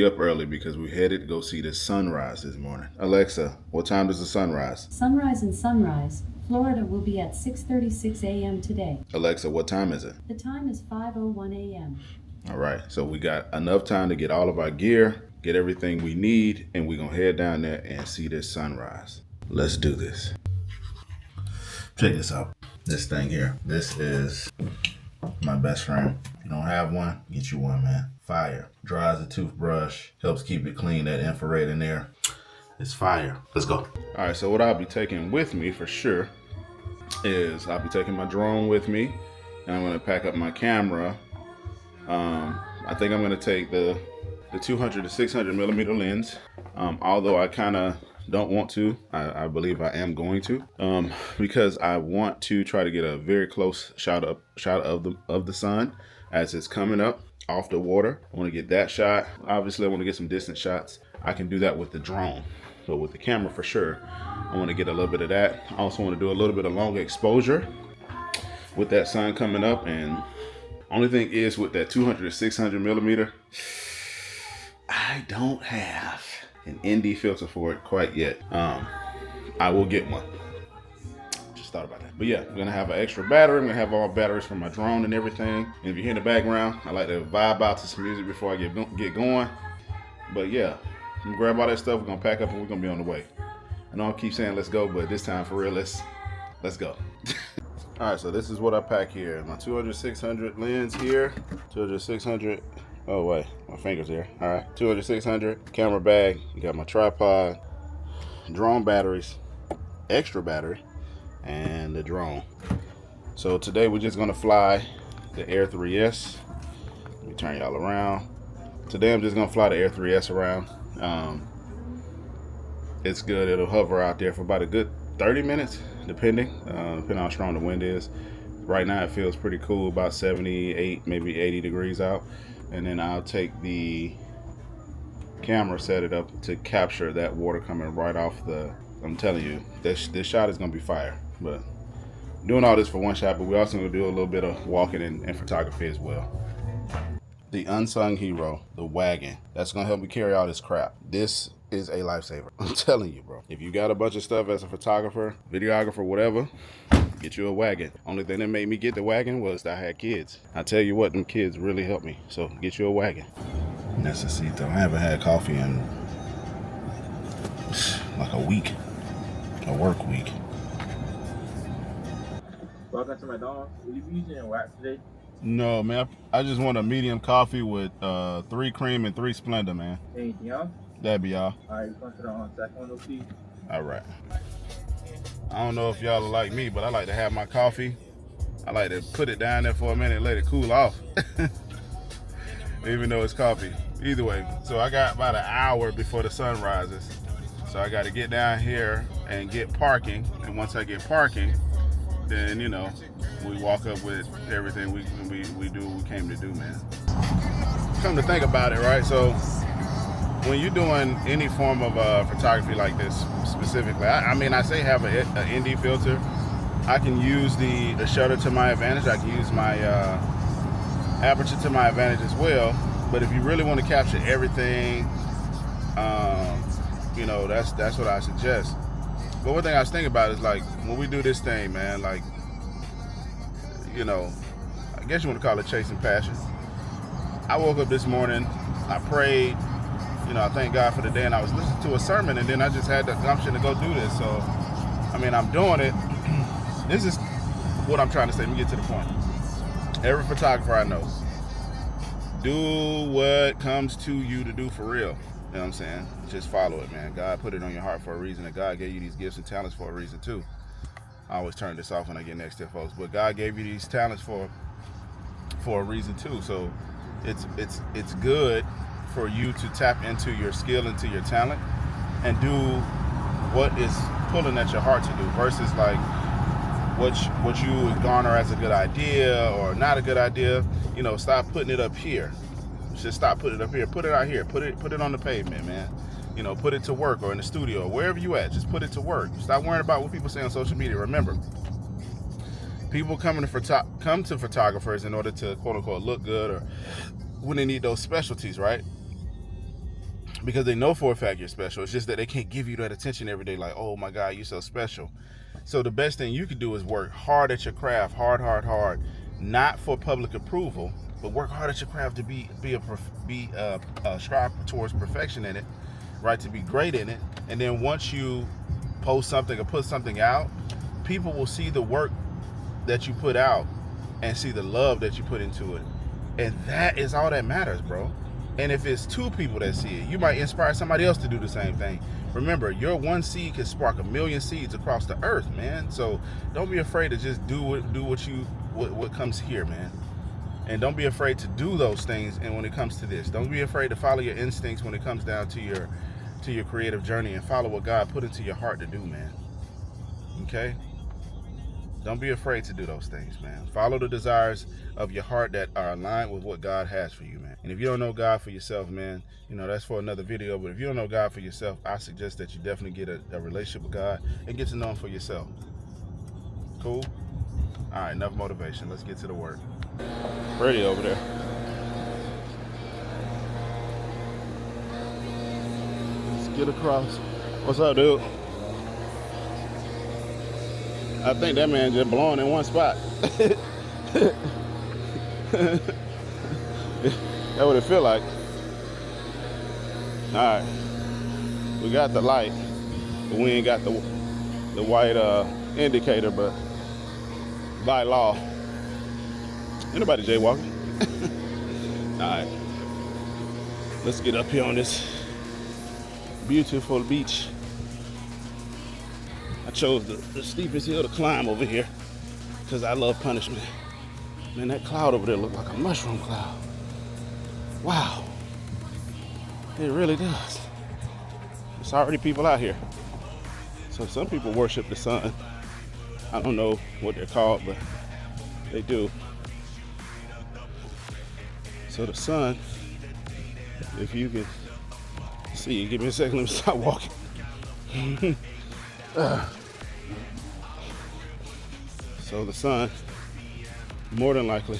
up early because we headed to go see the sunrise this morning. Alexa, what time does the sun rise? Sunrise in Sunrise, Florida will be at 6:36 a.m. today. Alexa, what time is it? The time is 5:01 a.m. All right, so we got enough time to get all of our gear, get everything we need, and we're gonna head down there and see this sunrise. Let's do this. Check this out. This thing here. This is my best friend. If you don't have one, get you one, man. Fire. Dries the toothbrush, helps keep it clean, that infrared in there. It's fire. Let's go. All right, so what I'll be taking with me for sure is I'll be taking my drone with me, and I'm gonna pack up my camera. I think I'm gonna take the 200 to 600 millimeter lens, although I kind of don't want to. I believe I am going to, because I want to try to get a very close shot of the sun as it's coming up off the water. I want to get that shot. Obviously, I want to get some distant shots. I can do that with the drone, but with the camera for sure, I want to get a little bit of that. I also want to do a little bit of longer exposure with that sun coming up. And only thing is, with that 200 to 600 millimeter, I don't have an ND filter for it quite yet. I will get one. Just thought about that. But yeah, I'm gonna have an extra battery. I'm gonna have all batteries for my drone and everything. And if you hear in the background, I like to vibe out to some music before I get going. But yeah, I'm gonna grab all that stuff. We're gonna pack up and we're gonna be on the way. I know I keep saying let's go, but this time for real, let's go. All right, so this is what I pack here. My 200-600 lens here, 200-600. Oh wait, my finger's here. All right, 200-600 camera bag. You got my tripod, drone batteries, extra battery, and the drone. So today we're just gonna fly the Air 3S. Let me turn y'all around. Today I'm just gonna fly the Air 3S around. It's good. It'll hover out there for about a good 30 minutes, depending on how strong the wind is. Right now it feels pretty cool, about 78, maybe 80 degrees out. And then I'll take the camera, set it up to capture that water coming right off the, I'm telling you, this shot is gonna be fire. But I'm doing all this for one shot, but we're also gonna do a little bit of walking and photography as well. The unsung hero, the wagon, that's gonna help me carry all this crap. This is a lifesaver. I'm telling you, bro. If you got a bunch of stuff as a photographer, videographer, whatever, get you a wagon. Only thing that made me get the wagon was I had kids. I tell you what, them kids really helped me. So get you a wagon. Necesito. I haven't had coffee in like a week, a work week. Welcome to McDonald's. Will you be using wax today? No, man. I just want a medium coffee with 3 cream and 3 Splenda, man. Anything else? That'd be all. All right, you want to put on second window, please? All right. I don't know if y'all are like me, but I like to have my coffee. I like to put it down there for a minute and let it cool off. Even though it's coffee. Either way, so I got about an hour before the sun rises. So I got to get down here and get parking. And once I get parking, then, you know, we walk up with everything we do what we came to do, man. Come to think about it, right? So when you're doing any form of photography like this specifically, I mean, I say have an ND filter. I can use the shutter to my advantage. I can use my aperture to my advantage as well. But if you really want to capture everything, you know, that's what I suggest. But one thing I was thinking about is, like, when we do this thing, man, like, you know, I guess you want to call it chasing passion. I woke up this morning, I prayed, you know, I thank God for the day, and I was listening to a sermon, and then I just had the gumption to go do this. So, I mean, I'm doing it. This is what I'm trying to say. Let me get to the point. Every photographer I know, do what comes to you to do for real. You know what I'm saying? Just follow it, man. God put it on your heart for a reason, and God gave you these gifts and talents for a reason too. I always turn this off when I get next to folks, but God gave you these talents for a reason too. So it's good for you to tap into your skill, into your talent, and do what is pulling at your heart to do, versus like what you would garner as a good idea or not a good idea. You know, stop putting it up here. Just stop putting it up here. Put it out here. Put it on the pavement, man. You know, put it to work, or in the studio, or wherever you at. Just put it to work. Stop worrying about what people say on social media. Remember, people come to photographers in order to quote unquote look good, or when they need those specialties, right? because they know for a fact you're special. It's just that they can't give you that attention every day, like, oh my God, you're so special. So the best thing you can do is work hard at your craft, hard, not for public approval, but work hard at your craft to strive towards perfection in it, right? To be great in it. And then once you post something or put something out, people will see the work that you put out and see the love that you put into it. And that is all that matters, bro. And if it's 2 people that see it, you might inspire somebody else to do the same thing. Remember, your one seed can spark 1,000,000 seeds across the earth, man. So don't be afraid to just do what comes here, man. And don't be afraid to do those things. And when it comes to this, don't be afraid to follow your instincts when it comes down to your creative journey, and follow what God put into your heart to do, man. Okay? Don't be afraid to do those things, man. Follow the desires of your heart that are aligned with what God has for you, man. And if you don't know God for yourself, man, that's for another video. But if you don't know God for yourself, I suggest that you definitely get a relationship with God and get to know him for yourself. Cool? All right, enough motivation. Let's get to the work. Ready over there. Let's get across. What's up, dude? I think that man just blowing in one spot. That's what it feel like. All right, we got the light, but we ain't got the white indicator. But by law, ain't nobody jaywalking. All right, let's get up here on this beautiful beach. I chose the steepest hill to climb over here because I love punishment. Man, that cloud over there looks like a mushroom cloud. Wow. It really does. There's already people out here. So some people worship the sun. I don't know what they're called, but they do. So the sun, if you can see, give me a second, let me stop walking. So the sun, more than likely,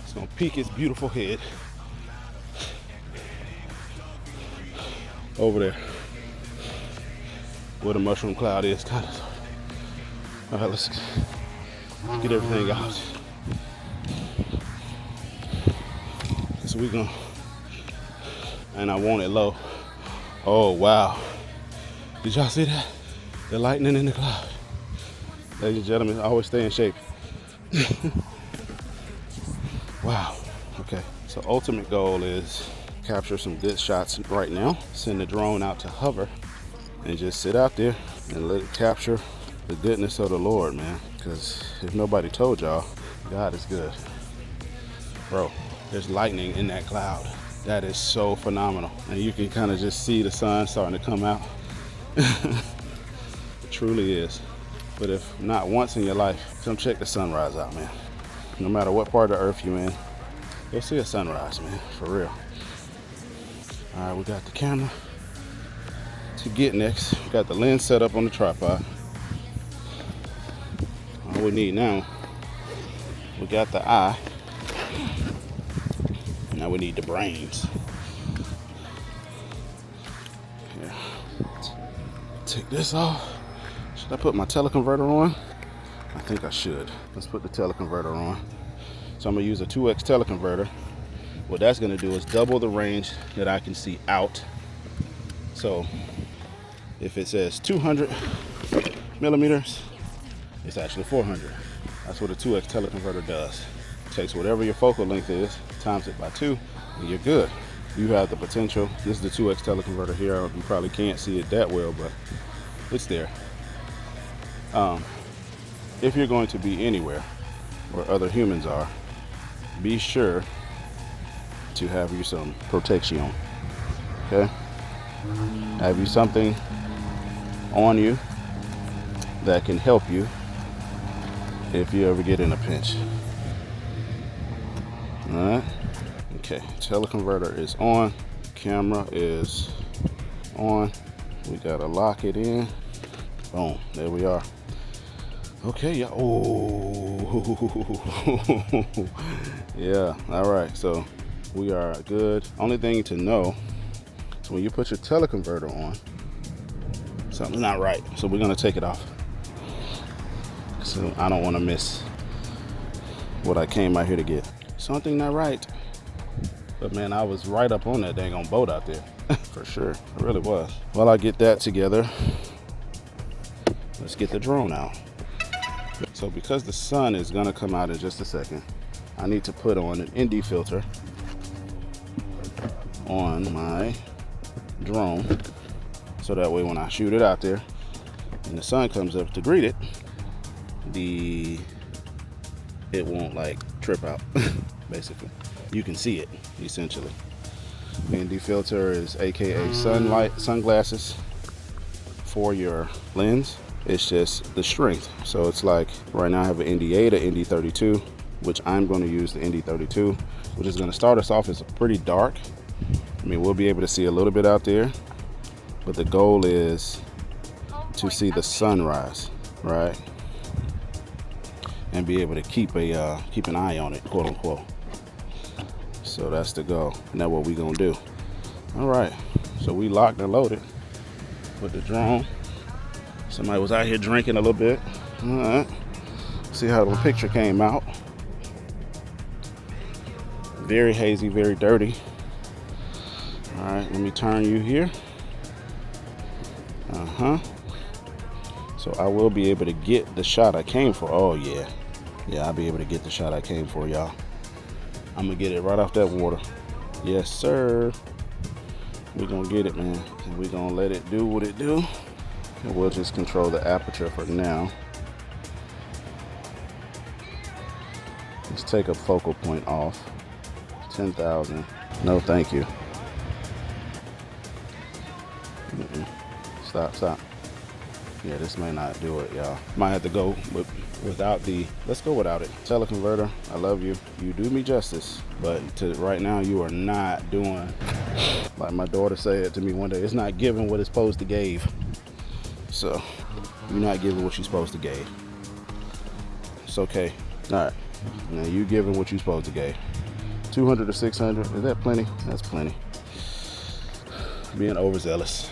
is gonna peek its beautiful head over there where the mushroom cloud is, kind of. All right, let's get everything out. So we gonna, and I want it low. Oh wow, did y'all see that? The lightning in the cloud. Ladies and gentlemen, always stay in shape. Wow. Okay. So ultimate goal is capture some good shots right now. Send the drone out to hover and just sit out there and let it capture the goodness of the Lord, man. Because if nobody told y'all, God is good. Bro, there's lightning in that cloud. That is so phenomenal. And you can kind of just see the sun starting to come out. It truly is. But if not once in your life, come check the sunrise out, man. No matter what part of the earth you're in, you'll see a sunrise, man, for real. All right, we got the camera to get next. We got the lens set up on the tripod. All we need now, we got the eye. Now we need the brains. Yeah. Take this off. Should I put my teleconverter on? I think I should. Let's put the teleconverter on. So I'm gonna use a 2X teleconverter. What that's gonna do is double the range that I can see out. So if it says 200 millimeters, it's actually 400. That's what a 2X teleconverter does. It takes whatever your focal length is, times it by 2, and you're good. You have the potential. This is the 2X teleconverter here. You probably can't see it that well, but it's there. If you're going to be anywhere where other humans are, be sure to have you some protection, okay? Have you something on you that can help you if you ever get in a pinch. All right, okay, teleconverter is on, camera is on. We gotta lock it in. Boom, there we are. Okay, yeah. Oh, yeah. All right. So we are good. Only thing to know is when you put your teleconverter on, something's not right. So we're gonna take it off. So I don't wanna miss what I came out here to get. Something not right. But man, I was right up on that dang on boat out there. For sure, it really was. While I get that together, let's get the drone out. So because the sun is gonna come out in just a second, I need to put on an ND filter on my drone, so that way when I shoot it out there and the sun comes up to greet it, it won't like trip out. Basically, you can see it essentially. ND filter is AKA sunglasses for your lens. It's just the strength. So it's like right now I have an ND8, an ND32, which I'm going to use the ND32, which is going to start us off as pretty dark. I mean, we'll be able to see a little bit out there, but the goal is to see the sunrise, right? And be able to keep an eye on it, quote unquote. So that's the goal, and that's what we're gonna do. All right, so we locked and loaded with the drone. Somebody was out here drinking a little bit. All right, see how the picture came out. Very hazy, very dirty. All right, let me turn you here. So I will be able to get the shot I came for. Oh yeah, I'll be able to get the shot I came for, y'all. I'm gonna get it right off that water. Yes, sir. We're gonna get it, man. And we're gonna let it do what it do. And we'll just control the aperture for now. Let's take a focal point off. 10,000. No, thank you. Stop. Yeah, this may not do it, y'all. Might have to go without the, let's go without it. Teleconverter, I love you. You do me justice. But right now, you are not doing, like my daughter said to me one day, it's not giving what it's supposed to give. So, you're not giving what you're supposed to give. It's okay. All right. Now, you giving what you're supposed to give. 200 to 600, is that plenty? That's plenty. Being overzealous.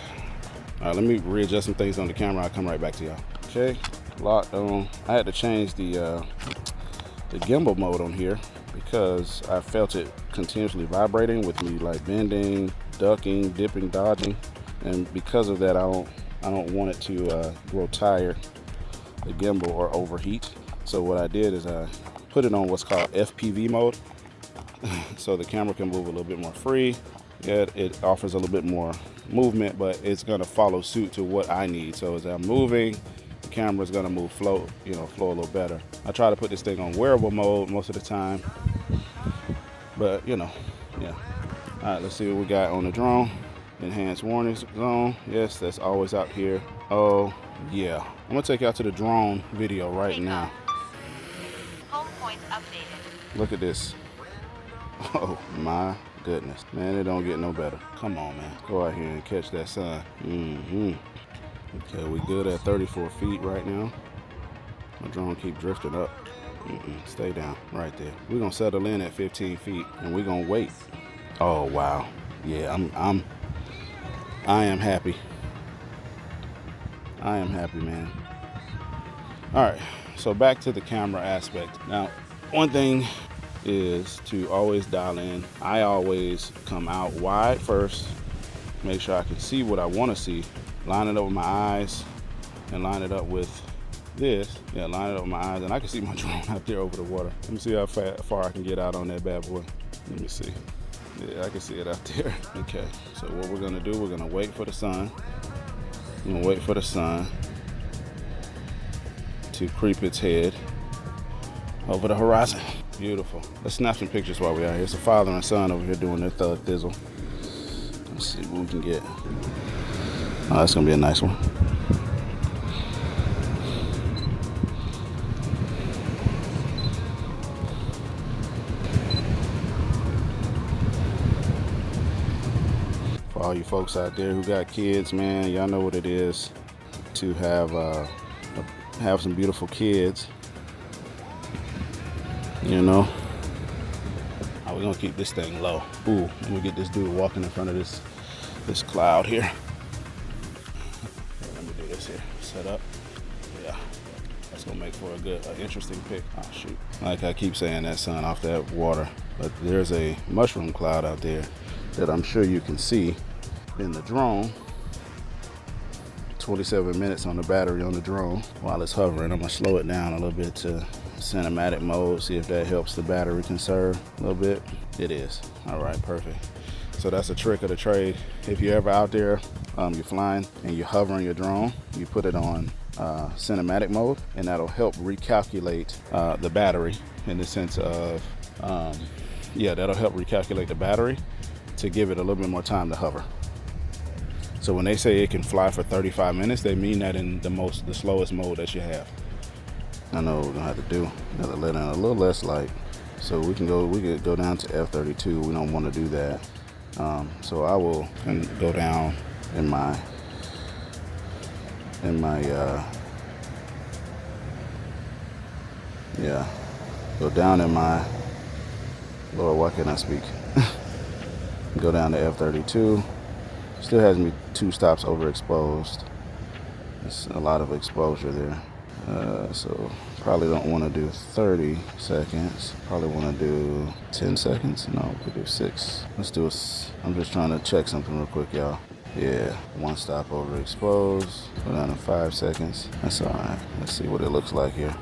All right, let me readjust some things on the camera. I'll come right back to y'all. Okay, locked on. I had to change the gimbal mode on here because I felt it continuously vibrating with me like bending, ducking, dipping, dodging, and because of that, I don't want it to grow tired, the gimbal, or overheat. So what I did is I put it on what's called FPV mode, so the camera can move a little bit more free. Yeah, it offers a little bit more movement, but it's gonna follow suit to what I need. So as I'm moving, the camera's gonna flow a little better. I try to put this thing on wearable mode most of the time, but yeah. All right, let's see what we got on the drone. Enhanced warning zone. Yes, that's always out here. Oh yeah, I'm gonna take you out to the drone video right now. Home points updated. Look at this. Oh my goodness, man, it don't get no better. Come on, man, go out here and catch that sun. Okay, we good at 34 feet right now. My drone keep drifting up. Stay down right there. We're gonna settle in at 15 feet and we're gonna wait. Oh wow, yeah, I am happy. I am happy, man. All right, so back to the camera aspect. Now, one thing is to always dial in. I always come out wide first, make sure I can see what I want to see, line it up with my eyes, and line it up with this. Yeah, line it up with my eyes, and I can see my drone out there over the water. Let me see how far I can get out on that bad boy. Let me see. Yeah, I can see it out there. Okay, so what we're gonna do, we're gonna wait for the sun. I'm gonna wait for the sun to creep its head over the horizon. Beautiful. Let's snap some pictures while we're out here. It's a father and son over here doing their thug thizzle. Let's see what we can get. Oh, that's gonna be a nice one. For all you folks out there who got kids, man, y'all know what it is to have some beautiful kids. You know, we're gonna keep this thing low. Ooh, let me get this dude walking in front of this this cloud here. Let me do this here. Set up. Yeah. That's gonna make for a good, interesting pic. Oh shoot. Like I keep saying, that sun off that water. But there's a mushroom cloud out there that I'm sure you can see in the drone. 27 minutes on the battery on the drone while it's hovering. I'm gonna slow it down a little bit to cinematic mode, see if that helps the battery conserve a little bit. It is. All right, perfect. So that's a trick of the trade. If you're ever out there, you're flying and you're hovering your drone, you put it on cinematic mode, and that'll help recalculate the battery in the sense of, that'll help recalculate the battery to give it a little bit more time to hover. So when they say it can fly for 35 minutes, they mean that in the slowest mode that you have. I know what we're gonna have to let in a little less light, so we could go down to F32. We don't want to do that. So I will go down in my go down in my, Lord, why can't I speak? Go down to F32. Still has me 2 stops overexposed. There's a lot of exposure there. So probably don't want to do 30 seconds. Probably want to do 10 seconds. No, we could do 6. Let's do I'm just trying to check something real quick, y'all. Yeah, 1 stop overexposed. Go down to 5 seconds. That's all right. Let's see what it looks like here.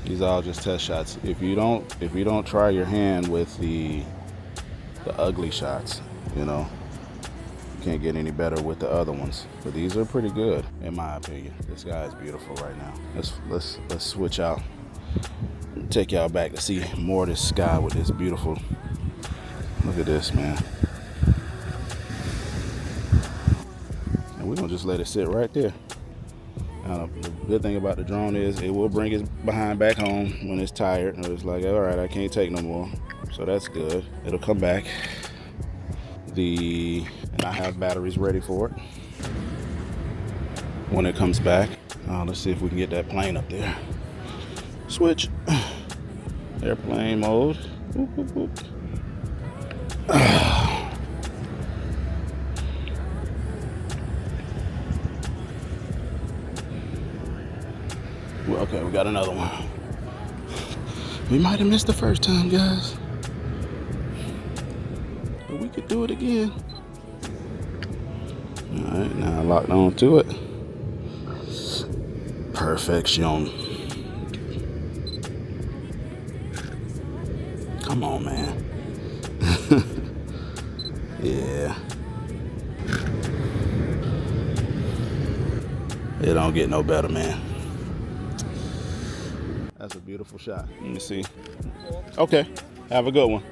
These are all just test shots. If you don't try your hand with the ugly shots, you can't get any better with the other ones. But these are pretty good, in my opinion. This guy is beautiful right now. Let's switch out. Take y'all back to see more of this sky with this beautiful. Look at this, man. And we're gonna just let it sit right there. The good thing about the drone is it will bring its behind back home when it's tired. And it's like, all right, I can't take no more. So that's good. It'll come back. And I have batteries ready for it when it comes back. Let's see if we can get that plane up there. Switch. Airplane mode. Whoop, whoop, whoop. Well, okay, we got another one. We might have missed the first time, guys. But we could do it again. All right, now locked on to it. Perfection. Come on, man. Yeah. It don't get no better, man. That's a beautiful shot. Let me see. Okay, have a good one.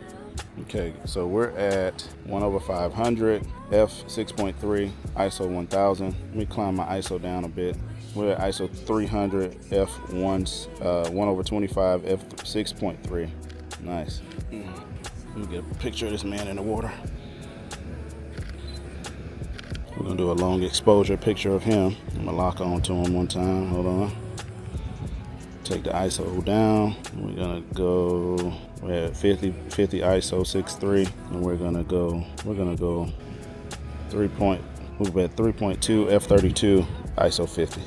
Okay, so we're at 1/500, f6.3, ISO 1000. Let me climb my ISO down a bit. We're at ISO 300, f1, 1/25, f6.3. Nice. Let me get a picture of this man in the water. We're gonna do a long exposure picture of him. I'm gonna lock on to him one time. Hold on. Take the ISO down. We're gonna go. We're at 50 ISO 6.3, and we're gonna go 3.2 f32 ISO 50.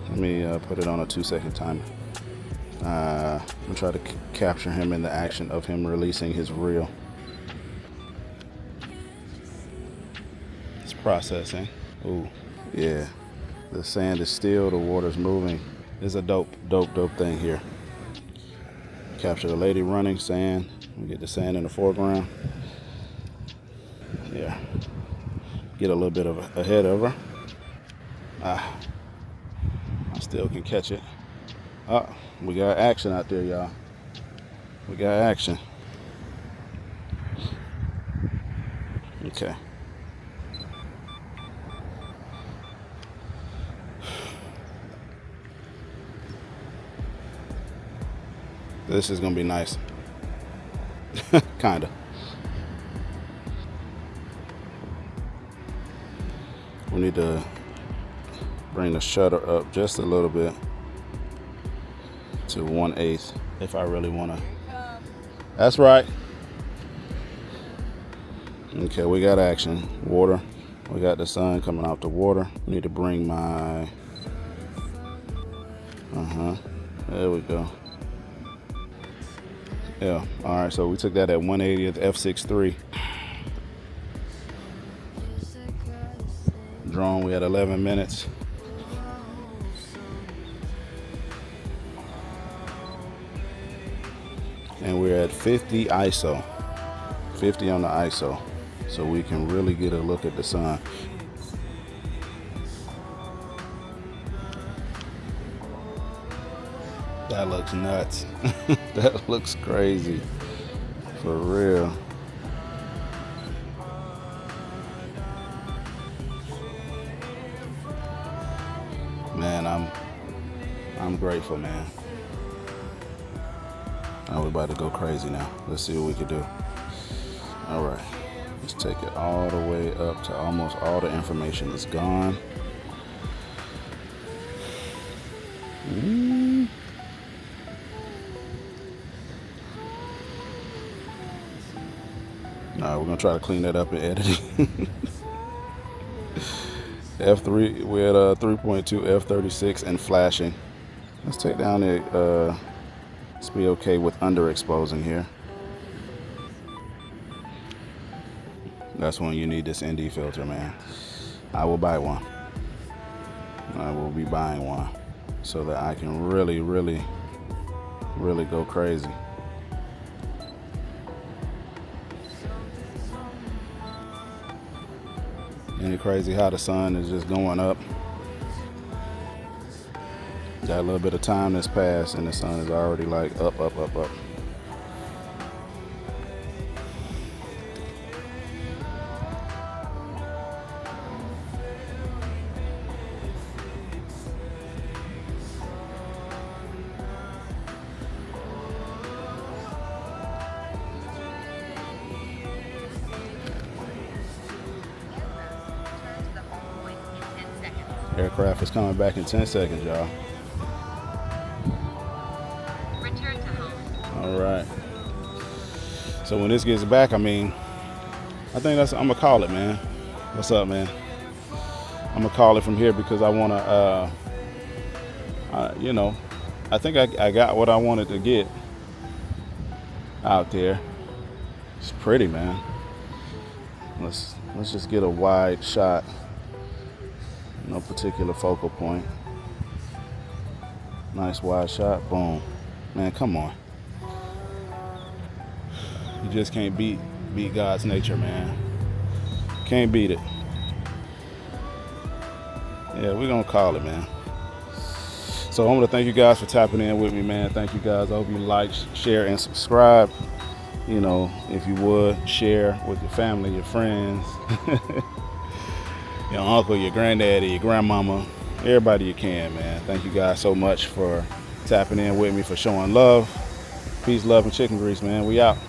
Let me put it on a 2-second timer. I'm gonna try to capture him in the action of him releasing his reel. It's processing. Ooh, yeah. The sand is still, the water's moving. It's a dope thing here. Capture the lady running, sand. We get the sand in the foreground. Yeah. Get a little bit of ahead of her. I still can catch it. We got action out there, y'all. We got action. Okay. This is gonna be nice. Kinda. We need to bring the shutter up just a little bit to 1/8 if I really wanna. That's right. Okay, we got action. Water. We got the sun coming off the water. We need to bring my... There we go. Yeah, all right, so we took that at 180th f6.3. Drone, we had 11 minutes. And we're at 50 ISO. 50 on the ISO. So we can really get a look at the sun. That looks nuts. That looks crazy. For real. Man, I'm grateful, man. Now we're about to go crazy now. Let's see what we can do. All right. Let's take it all the way up to almost all the information is gone. All right, we're gonna try to clean that up in editing. F3, we're at 3.2 f36 and flashing. Let's take down the. Let's be okay with underexposing here. That's when you need this ND filter, man. I will buy one. I will be buying one so that I can really go crazy. Ain't it crazy how the sun is just going up? Got a little bit of time that's passed and the sun is already like up. Aircraft is coming back in 10 seconds, y'all. Return to home. All right. So when this gets back, I think I'm gonna call it, man. What's up, man? I'm gonna call it from here because I wanna, I think I got what I wanted to get out there. It's pretty, man. Let's just get a wide shot. No particular focal point. Nice wide shot. Boom. Man, come on. You just can't beat God's nature, man. Can't beat it. Yeah, we're gonna call it, man. So I want to thank you guys for tapping in with me, man. Thank you guys. I hope you like, share, and subscribe. You know, if you would, share with your family, your friends. Your uncle, your granddaddy, your grandmama, everybody you can, man. Thank you guys so much for tapping in with me, for showing love. Peace, love, and chicken grease, man. We out.